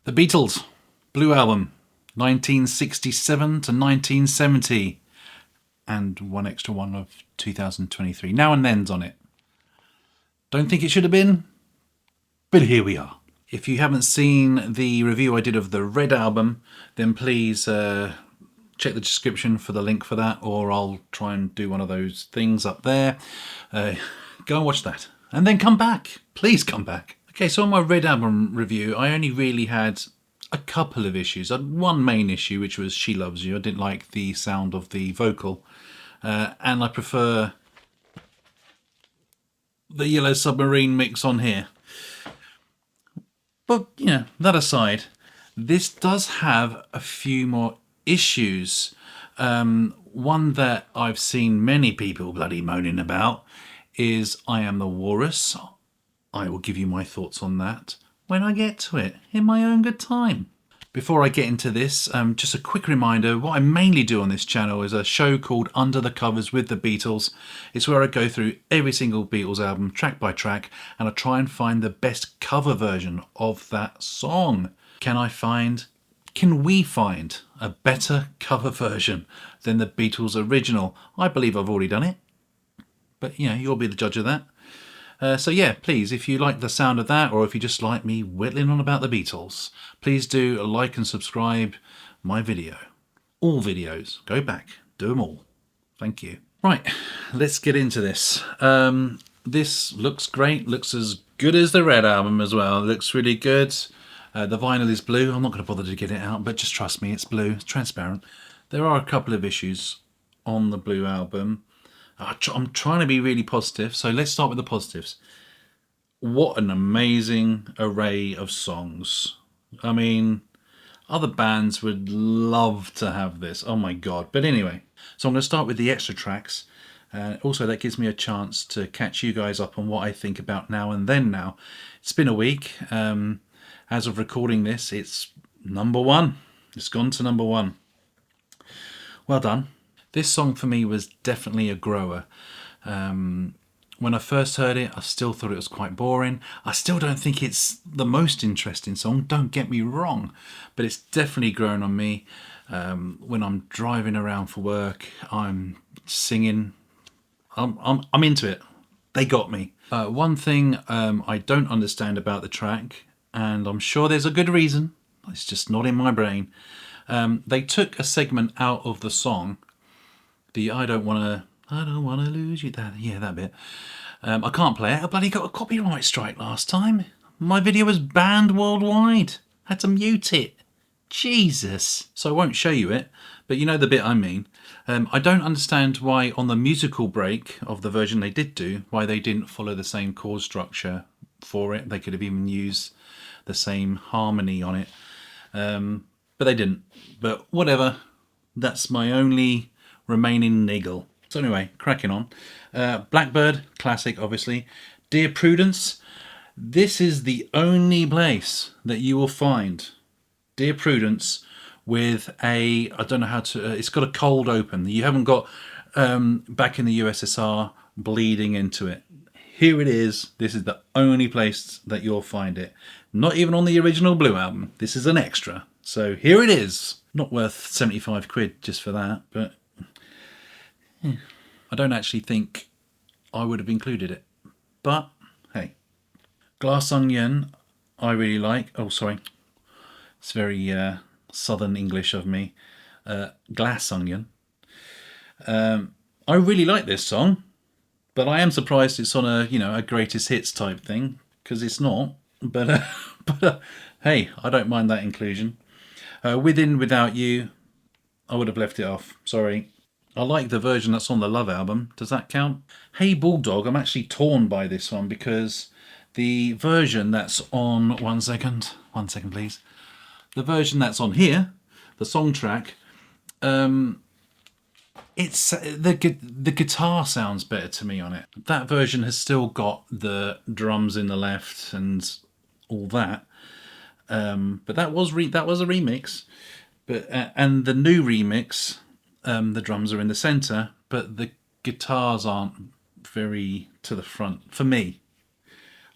The Beatles Blue Album, 1967 to 1970, and one extra one of 2023. Now and then's on it. Don't think it should have been, but here we are. If you haven't seen the review I did of the Red Album, then please check the description for the link for that, or I'll try and do one of those things up there. Go and watch that, and then come back. Please come back. Okay, so on my Red Album review, I only really had a couple of issues. I had one main issue, which was She Loves You. I didn't like the sound of the vocal, and I prefer the Yellow Submarine mix on here. But, you know, that aside, this does have a few more issues. One that I've seen many people bloody moaning about is I Am the Walrus. I will give you my thoughts on that when I get to it, in my own good time. Before I get into this, just a quick reminder, what I mainly do on this channel is a show called Under the Covers with the Beatles. It's where I go through every single Beatles album, track by track, and I try and find the best cover version of that song. Can we find a better cover version than the Beatles original? I believe I've already done it, but you know, you'll be the judge of that. So yeah, please, if you like the sound of that, or if you just like me whittling on about the Beatles, please do like and subscribe my video. All videos. Go back. Do them all. Thank you. Right, let's get into this. This looks great. Looks as good as the Red Album as well. It looks really good. The vinyl is blue. I'm not going to bother to get it out, but just trust me, it's blue. It's transparent. There are a couple of issues on the Blue Album. I'm trying to be really positive, so let's start with the positives. What an amazing array of songs. I mean, other bands would love to have this. Oh my god. But anyway, so I'm going to start with the extra tracks. Also, that gives me a chance to catch you guys up on what I think about Now and Then Now. It's been a week. As of recording this, it's number one. It's gone to number one. Well done. This song for me was definitely a grower. When I first heard it, I still thought it was quite boring. I still don't think it's the most interesting song, don't get me wrong, but it's definitely grown on me. When I'm driving around for work, I'm singing. I'm into it. They got me. One thing I don't understand about the track, and I'm sure there's a good reason, it's just not in my brain. They took a segment out of the song. The I don't wanna lose you, that bit. I can't play it. I bloody got a copyright strike last time. My video was banned worldwide. Had to mute it. Jesus. So I won't show you it, but you know the bit I mean. I don't understand why on the musical break of the version they did do, why they didn't follow the same chord structure for it. They could have even used the same harmony on it. But they didn't. But whatever. That's my only remaining niggle. So anyway, cracking on. Blackbird, classic obviously. Dear Prudence, this is the only place that you will find Dear Prudence with a, I don't know how to, it's got a cold open. You haven't got back in the USSR bleeding into it. Here it is. This is the only place that you'll find it. Not even on the original Blue Album. This is an extra. So here it is. Not worth 75 quid just for that, but I don't actually think I would have included it. But hey. Glass Onion, I really like. Oh, sorry. It's very southern English of me. Glass Onion. I really like this song, but I am surprised it's on a greatest hits type thing, because it's not. But hey, I don't mind that inclusion. Within Without You, I would have left it off. Sorry. I like the version that's on the Love album. Does that count? Hey Bulldog, I'm actually torn by this one, because the version that's on... One second please. The version that's on here, the song track, it's the guitar sounds better to me on it. That version has still got the drums in the left and all that, but that was a remix. But and the new remix, the drums are in the centre, but the guitars aren't very to the front for me.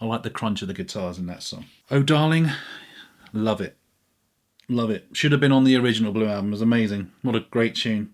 I like the crunch of the guitars in that song. Oh Darling, love it. Love it. Should have been on the original Blue Album. It was amazing. What a great tune.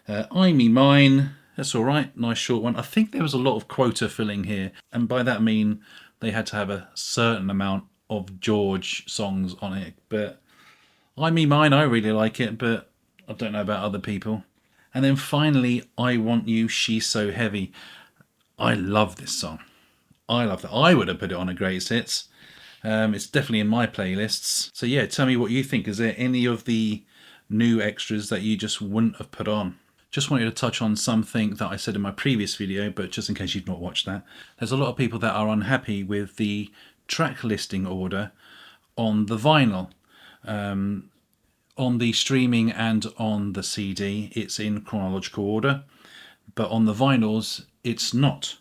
I Me Mine. That's all right. Nice short one. I think there was a lot of quota filling here. And by that I mean they had to have a certain amount of George songs on it. But I Me Mine, I really like it. But I don't know about other people. And then finally, I Want You, She's So Heavy. I love this song. I love that. I would have put it on a greatest hits. It's definitely in my playlists. So yeah, tell me what you think. Is there any of the new extras that you just wouldn't have put on? Just wanted to touch on something that I said in my previous video, but just in case you've not watched that. There's a lot of people that are unhappy with the track listing order on the vinyl. On the streaming and on the CD, it's in chronological order, but on the vinyls, it's not.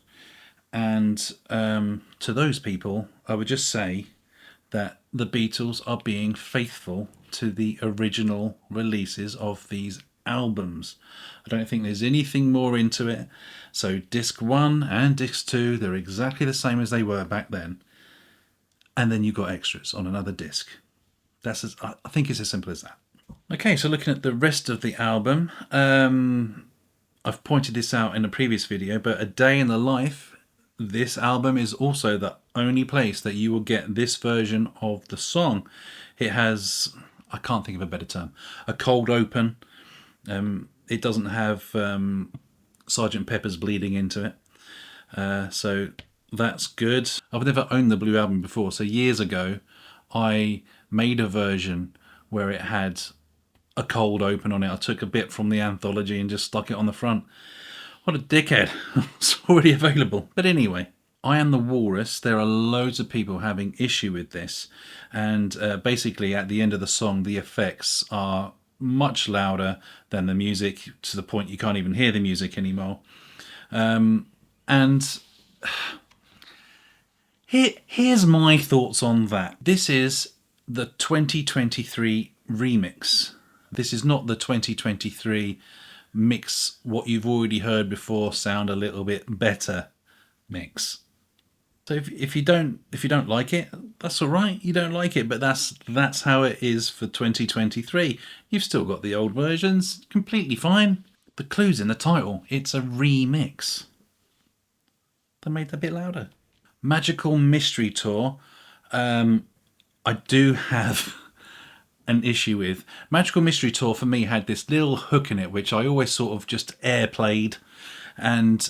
And to those people, I would just say that the Beatles are being faithful to the original releases of these albums. I don't think there's anything more into it. So disc 1 and disc 2, they're exactly the same as they were back then. And then you got extras on another disc. I think it's as simple as that. Okay, so looking at the rest of the album, I've pointed this out in a previous video, but A Day in the Life, this album is also the only place that you will get this version of the song. It has, I can't think of a better term, a cold open. It doesn't have Sgt. Pepper's bleeding into it. So that's good. I've never owned the Blue Album before, so years ago I made a version where it had a cold open on it. I took a bit from the anthology and just stuck it on the front. What a dickhead. It's already available. But anyway, I Am the Walrus. There are loads of people having issue with this. And basically at the end of the song, the effects are much louder than the music, to the point you can't even hear the music anymore. And here's my thoughts on that. This is the 2023 remix. This is not the 2023 mix what you've already heard before sound a little bit better mix. So if you don't like it, that's all right. You don't like it, but that's how it is for 2023. You've still got the old versions, completely fine. The clue's in the title. It's a remix. They made that a bit louder. Magical Mystery Tour. I do have an issue with. Magical Mystery Tour for me had this little hook in it which I always sort of just airplayed, and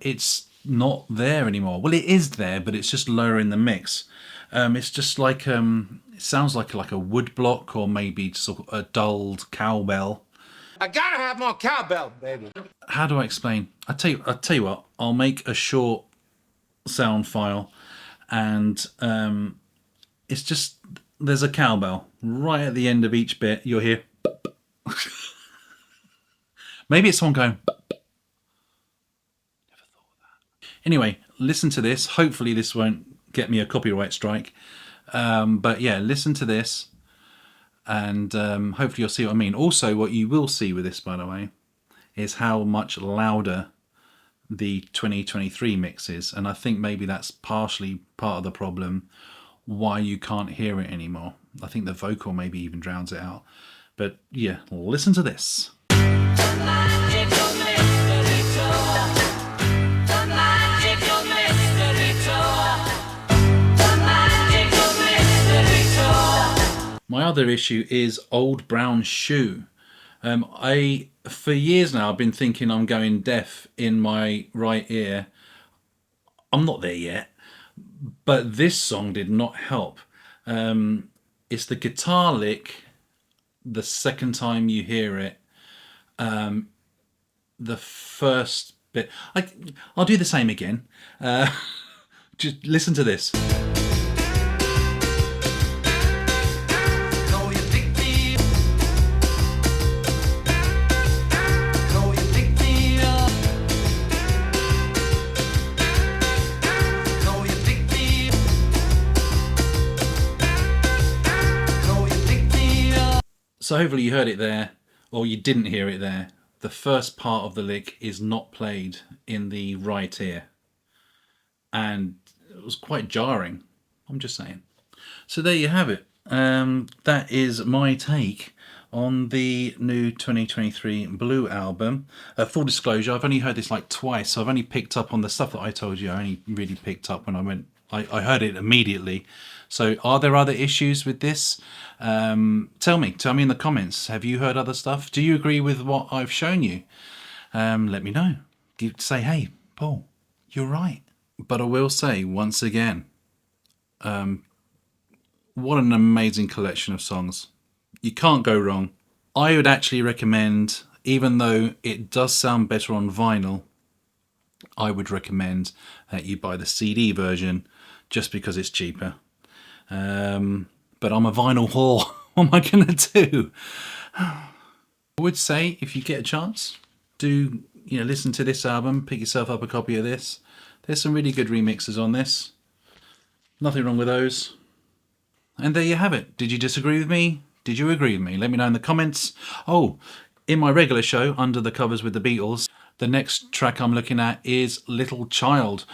it's not there anymore. Well, it is there, but it's just lower in the mix. It's just like it sounds like a wood block, or maybe sort of a dulled cowbell. I gotta have more cowbell, baby. How do I explain? I'll tell you what, I'll make a short sound file, and it's just, there's a cowbell right at the end of each bit. You'll hear maybe it's someone going never thought of that. Anyway, listen to this. Hopefully this won't get me a copyright strike, but yeah, listen to this, and hopefully you'll see what I mean. Also, what you will see with this, by the way, is how much louder the 2023 mix is, and I think maybe that's partially part of the problem why you can't hear it anymore. I think the vocal maybe even drowns it out. But yeah, listen to this. My other issue is Old Brown Shoe. For years now, I've been thinking I'm going deaf in my right ear. I'm not there yet, but this song did not help. It's the guitar lick, the second time you hear it, the first bit. I'll do the same again. Just listen to this. So hopefully you heard it there, or you didn't hear it there. The first part of the lick is not played in the right ear, and it was quite jarring, I'm just saying. So there you have it. That is my take on the new 2023 Blue Album. Full disclosure, I've only heard this like twice, so I've only picked up on the stuff that I told you. I only really picked up when I heard it immediately. So are there other issues with this? Tell me in the comments. Have you heard other stuff? Do you agree with what I've shown you? Let me know. Say, hey, Paul, you're right. But I will say once again, what an amazing collection of songs. You can't go wrong. I would actually recommend, even though it does sound better on vinyl, I would recommend that you buy the CD version just because it's cheaper. But I'm a vinyl whore. What am I going to do? I would say if you get a chance, do listen to this album, pick yourself up a copy of this. There's some really good remixes on this. Nothing wrong with those. And there you have it. Did you disagree with me? Did you agree with me? Let me know in the comments. Oh, in my regular show, Under the Covers with the Beatles, the next track I'm looking at is Little Child.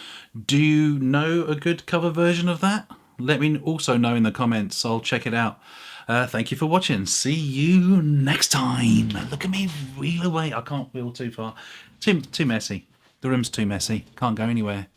Do you know a good cover version of that? Let me also know in the comments. I'll check it out. Thank you for watching. See you next time. Look at me wheel away. I can't wheel too far. Too messy. The room's too messy. Can't go anywhere.